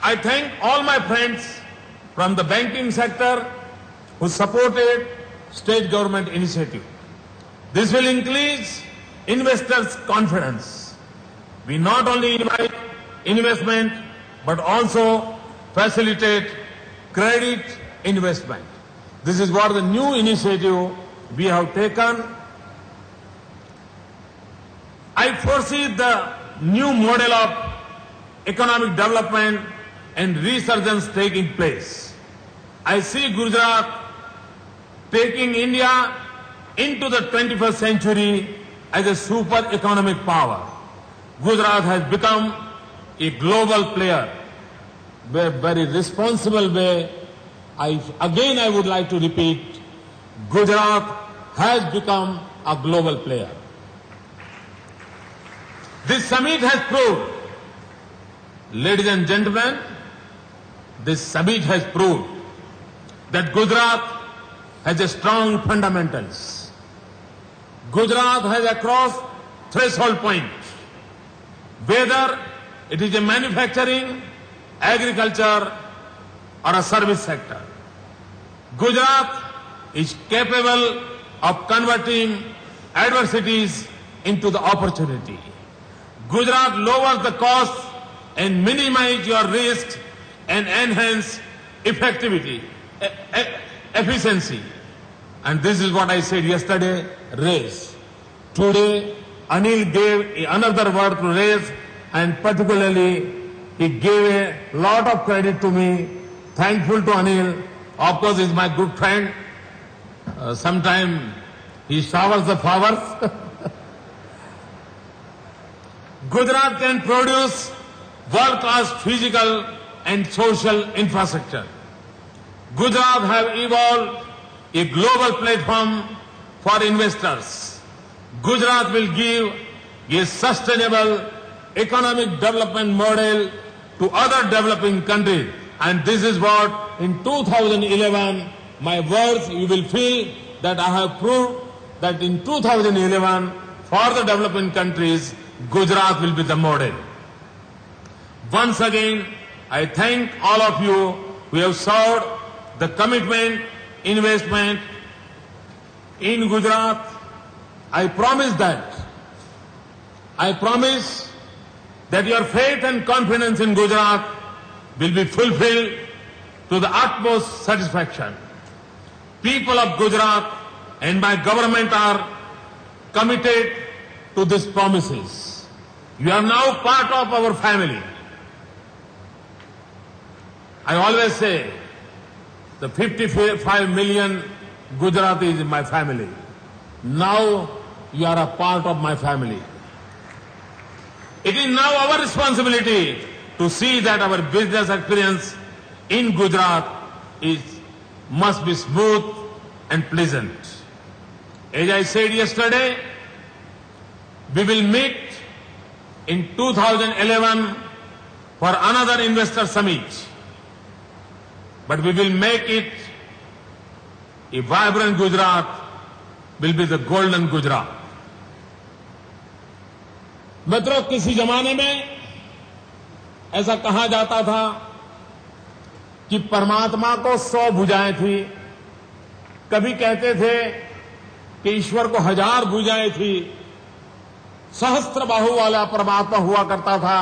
I thank all my friends from the banking sector who supported state government initiative. This will increase investors' confidence. We not only invite investment but also facilitate credit investment. This is what the new initiative we have taken. I foresee the new model of economic development and resurgence taking place. I see Gujarat taking India into the 21st century as a super economic power. Gujarat has become a global player. Very responsible way. I would like to repeat, Gujarat has become a global player. This summit has proved, ladies and gentlemen, this summit has proved that Gujarat has a strong fundamentals. Gujarat has a cross threshold point. Whether it is a manufacturing, agriculture or a service sector, Gujarat is capable of converting adversities into the opportunity. Gujarat lowers the cost and minimize your risk and enhance efficiency. And this is what I said yesterday, raise. Today, Anil gave another word to raise, and particularly he gave a lot of credit to me. Thankful to Anil. Of course, he's my good friend. Sometimes he showers the flowers. Gujarat can produce world-class physical and social infrastructure. Gujarat have evolved a global platform for investors. Gujarat will give a sustainable economic development model to other developing countries. And this is what in 2011, my words, you will feel that I have proved that in 2011, for the developing countries, Gujarat will be the model. Once again, I thank all of you who have served the commitment, investment in Gujarat. I promise that your faith and confidence in Gujarat will be fulfilled to the utmost satisfaction. People of Gujarat and my government are committed to these promises. You are now part of our family. I always say, the 55 million Gujaratis in my family. Now you are a part of my family. It is now our responsibility to see that our business experience in Gujarat must be smooth and pleasant. As I said yesterday, we will meet in 2011 for another investor summit. But we will make it a vibrant Gujarat, will be the golden Gujarat. मित्रों, किसी जमाने में ऐसा कहा जाता था कि परमात्मा को 100 भुजाएं थी। कभी कहते थे कि ईश्वर को 1000 भुजाएं थी। सहस्त्र बाहु वाला परमात्मा हुआ करता था।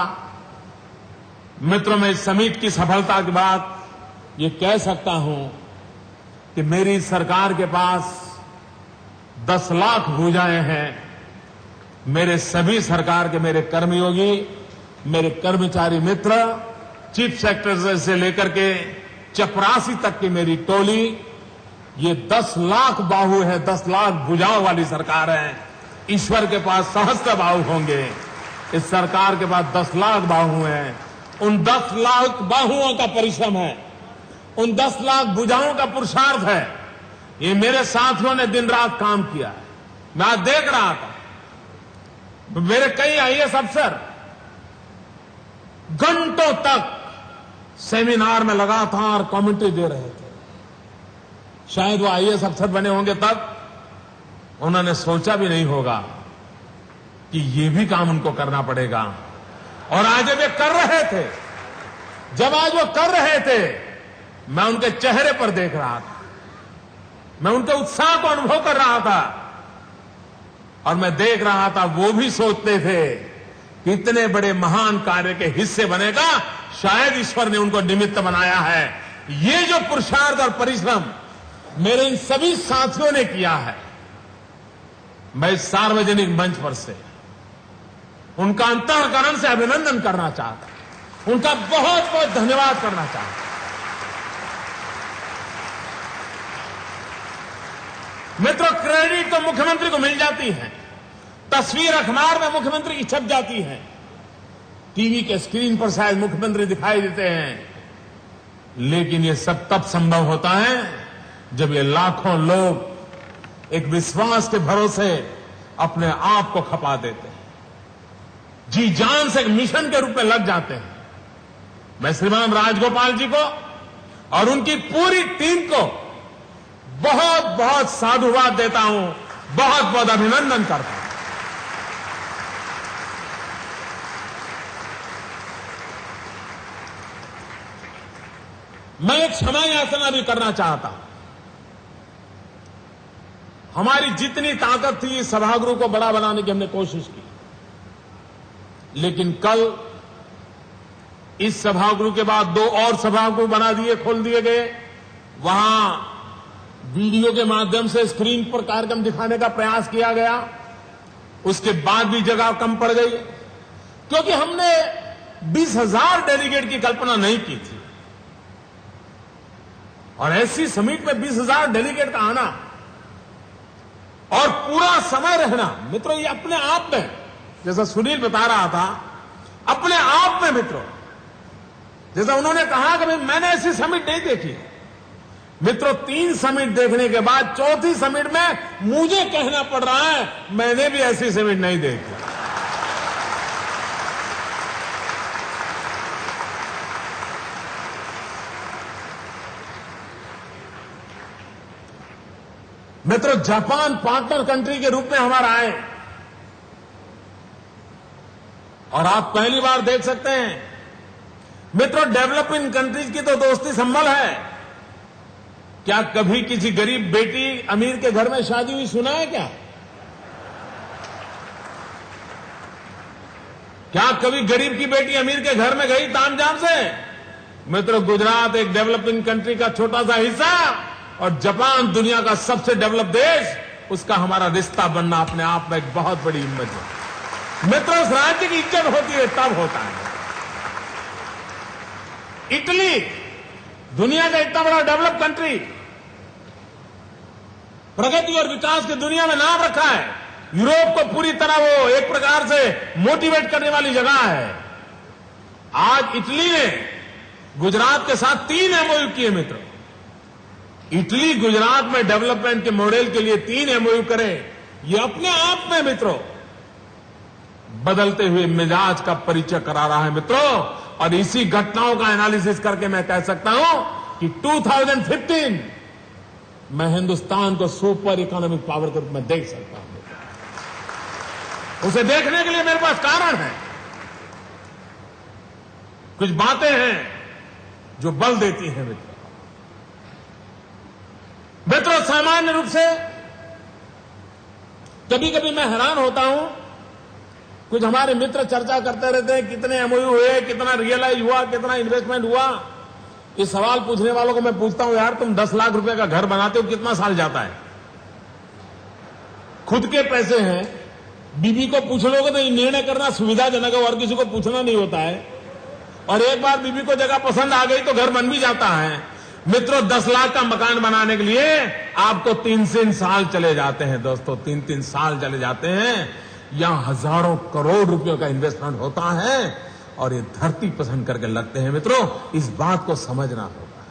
मित्रों, मैं इस समिट की सफलता के बाद ये कह सकता हूं कि मेरी सरकार के पास 10 लाख भुजाएं हैं। मेरे सभी सरकार के मेरे कर्मयोगी, मेरे कर्मचारी मित्र, चीफ सेक्रेटरी से लेकर के चपरासी तक की मेरी टोली, ये 10 लाख बाहु है, 10 लाख भुजाओं वाली सरकार है। ईश्वर के पास सहस्त्र बाहु होंगे, इस सरकार के पास 10 लाख बाहु हैं। उन 10 लाख बाहुओं का परिश्रम है, उन 10 लाख भुजाओं का पुरुषार्थ है। ये मेरे साथियों ने दिन रात काम किया है। मैं आज देख रहा था, मेरे कई आईएएस अफसर घंटों तक सेमिनार में लगातार कमेंट्री दे रहे थे। शायद वो आईएएस अफसर बने होंगे तब उन्होंने सोचा भी नहीं होगा कि ये भी काम उनको करना पड़ेगा। और आज वे कर रहे थे। जब आज वो कर रहे थे, मैं उनके चेहरे पर देख रहा था, मैं उनके उत्साह को अनुभव कर रहा था और मैं देख रहा था वो भी सोचते थे कि इतने बड़े महान कार्य के हिस्से बनेगा शायद ईश्वर ने उनको निमित्त बनाया है। ये जो पुरुषार्थ और परिश्रम मेरे इन सभी साथियों ने किया है, मैं इस सार्वजनिक मंच पर से उनका अंतःकरण से अभिनंदन करना चाहता हूं, उनका बहुत बहुत धन्यवाद करना चाहता हूं। मित्रों, क्रेडिट तो मुख्यमंत्री को मिल जाती है, तस्वीर अखबार में मुख्यमंत्री की छप जाती है, टीवी के स्क्रीन पर शायद मुख्यमंत्री दिखाई देते हैं, लेकिन ये सब तब संभव होता है जब ये लाखों लोग एक विश्वास के भरोसे अपने आप को खपा देते हैं, जी जान से एक मिशन के रूप में लग जाते हैं। मैं श्रीमान राजगोपाल जी को और उनकी पूरी टीम को बहुत बहुत साधुवाद देता हूं, बहुत बहुत अभिनंदन करता हूं। मैं एक क्षमा याचना भी करना चाहता हूं। हमारी जितनी ताकत थी इस सभागृह को बड़ा बनाने की हमने कोशिश की, लेकिन कल इस सभागृह के बाद 2 और सभागृह बना दिए, खोल दिए गए। वहां वीडियो के माध्यम से स्क्रीन पर कार्यक्रम दिखाने का प्रयास किया गया, उसके बाद भी जगह कम पड़ गई, क्योंकि हमने 20,000 डेलीगेट की कल्पना नहीं की थी। और ऐसी समिट में 20,000 डेलीगेट का आना और पूरा समय रहना, मित्रों, ये अपने आप में, जैसा सुनील बता रहा था, अपने आप में मित्रों, जैसा उन्होंने कहा कि मैंने ऐसी समिट नहीं देखी। मित्रों, 3 समिट देखने के बाद 4थी समिट में मुझे कहना पड़ रहा है मैंने भी ऐसी समिट नहीं देखी। मित्रों, जापान पार्टनर कंट्री के रूप में हमारा आए और आप पहली बार देख सकते हैं। मित्रों, डेवलपिंग कंट्रीज की तो दोस्ती संभल है। क्या कभी किसी गरीब बेटी अमीर के घर में शादी हुई सुना है क्या? क्या कभी गरीब की बेटी अमीर के घर में गई तामझाम से? मित्रों, गुजरात एक डेवलपिंग कंट्री का छोटा सा हिस्सा और जापान दुनिया का सबसे डेवलप देश, उसका हमारा रिश्ता बनना अपने आप में एक बहुत बड़ी हिम्मत है। मित्रों, उस राज्य की इज्जत होती है तब होता है। इटली दुनिया का इतना बड़ा डेवलप कंट्री, प्रगति और विकास की दुनिया में नाम रखा है। यूरोप को पूरी तरह वो एक प्रकार से मोटिवेट करने वाली जगह है। आज इटली ने गुजरात के साथ 3 एमओयू किए। मित्रों, इटली गुजरात में डेवलपमेंट के मॉडल के लिए 3 एमओयू करे, ये अपने आप में मित्रों बदलते हुए मिजाज का परिचय करा रहा है। मित्रों, और इसी घटनाओं का एनालिसिस करके मैं कह सकता हूं कि 2015 मैं हिंदुस्तान को सुपर इकोनॉमिक पावर के रूप में देख सकता हूं। उसे देखने के लिए मेरे पास कारण है, कुछ बातें हैं जो बल देती हैं। मित्रों, सामान्य रूप से कभी कभी मैं हैरान होता हूं, कुछ हमारे मित्र चर्चा करते रहते हैं कितने एमओयू हुए, कितना रियलाइज हुआ, कितना इन्वेस्टमेंट हुआ। इस सवाल पूछने वालों को मैं पूछता हूं, यार तुम 10 लाख रुपए का घर बनाते हो, कितना साल जाता है? खुद के पैसे हैं, बीबी को पूछ लोगे तो ये निर्णय करना सुविधाजनक है, और किसी को पूछना नहीं होता है। और एक बार बीबी को जगह पसंद आ गई तो घर बन भी जाता है। मित्रों, 10 लाख का मकान बनाने के लिए आपको 3-3 साल चले जाते हैं। दोस्तों, 3-3 साल चले जाते हैं। यहां हजारों करोड़ रुपयों का इन्वेस्टमेंट होता है और ये धरती पसंद करके लगते हैं। मित्रों, इस बात को समझना होगा।